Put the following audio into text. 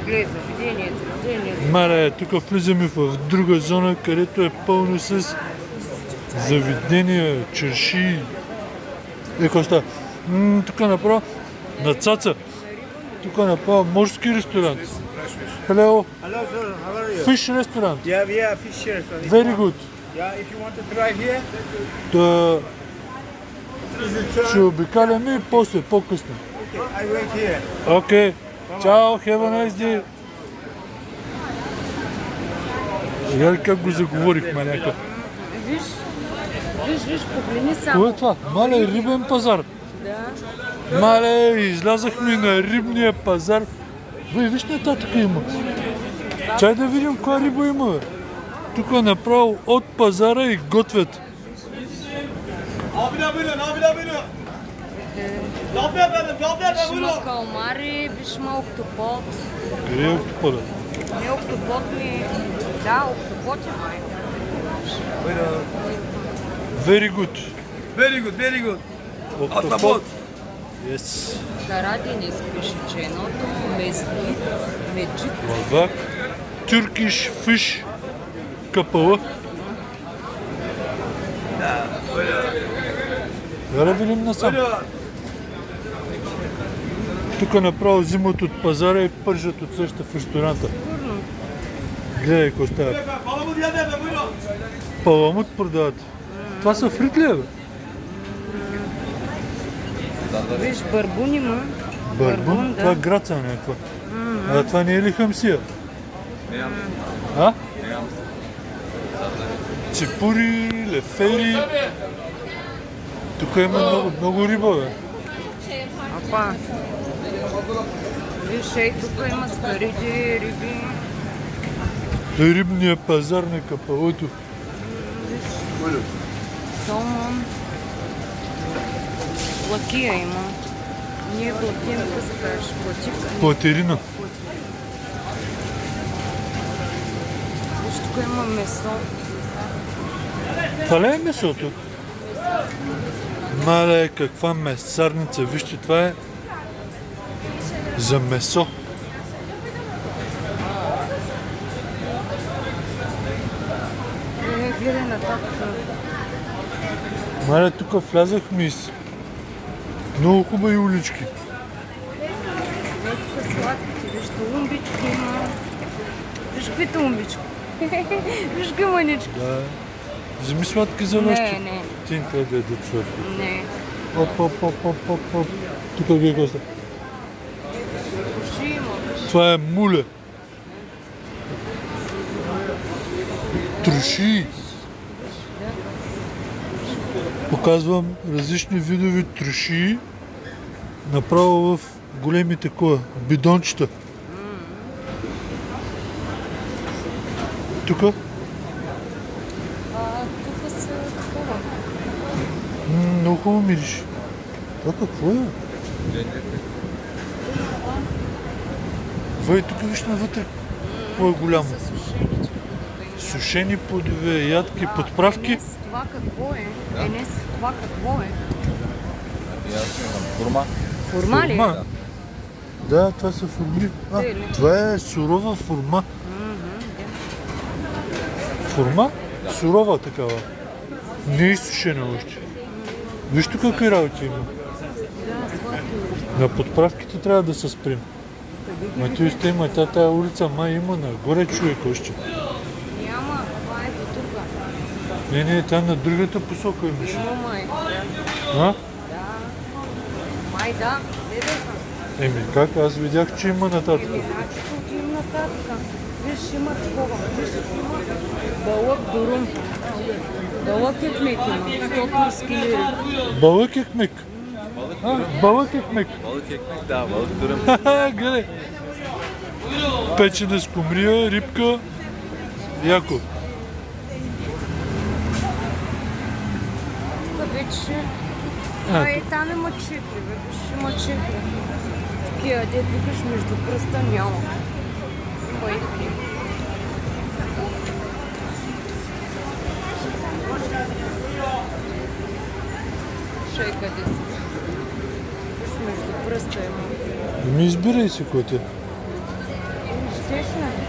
Гледай, заведение. Маре, тук влизаме в друга зона, където е пълно с заведения, черши. Какво става? Тук направо на Цаца. Тук направо морски ресторант. Hello. Hello sir, how are you? Fish restaurant. Yeah, fish restaurant. Very good. Yeah, if you want to try here, Да is it ще обикаляме и после, по-късно. Okay, I wait here. Окей. Чао, have a nice day. Сега как го заговорихме някак. Виж, погледни само. Кое е това? Мале, рибен пазар. Да. Мале, излязахме на рибния пазар. Виж нататък има. Чай да видим коя риба има, бе. Тук направо от пазара и готвят. Виж има калмари, виж има октопод. Къде е октоподът? Не октопод ми... Да, октопод е май. Very good. Very good. Октопод. Yes. Караденис пише, че едното мезли, меджик. Лавак. Turkish fish. Капала. Да видим насам. Тук направо взимат от пазара и пържат от същата в ресторанта. Гледай какво става. Паламут продават. Това са фрит ли, бе? Виж, барбун има. Барбун? Това е граца някаква. А това не е ли хамсия? А? Ципури, лефери. Тук има много риба, бе. Апа. Виж, ей, тук има скариди, риби. Рибния пазар на Капалото. Салмон. Лакия има. Ние платим, какво се кажеш? Плативка? Платерина. Виж, тук има месо. Това ли е месото? Мале, каква месарница. Вижте, това е за месо. Гледай нататък. Мале, тук влязахме из много хубави улички. Тук сладките, виж, тулумбички има. Виж, какви тулумбички. Виж, какви мънички. Да. Вземи сладки за нощи. Не. Ти не трябва да ядат сладки. Не. Оп. Тук ги е госта. Куши има. Това е муле. Труши. Показвам различни видови труши. Направо в големи такова бидончета. Тук? Тук са такова. Много хубаво мириш. Това какво е? Вай, тук виж навътре. Какво е голямо? Сушени плодове, ядки, подправки. Днес това какво е? Днес това какво е? Форма. Форма ли? Да, това са форми. Това е сурова форма. Форма? Сурова такава. Не е изсушена още. Виж тук какви работи има. На подправките трябва да се спрем. Ма ти още има тая улица, има нагоре човек още. Няма, това е до тук. Не, там на другата посока имаше. Май. А? Да. Май да. Еми как? Аз видях, че има нататък. Значи тук има нататък. Виж, има такова. Виж, има балък дурум. Балък екмек има. 130 лири. Балък екмек. Балък екмек. Balık ekmek, да, balık dürüm. Гледай. Печена скумрия, рибка. Яко. Тук вече... там има чипли, виж, има чипли. Такива, дет викаш между пръста няма. Кой? Шей къде си? Между пръста има. Ми избирай си, коте. Чешна.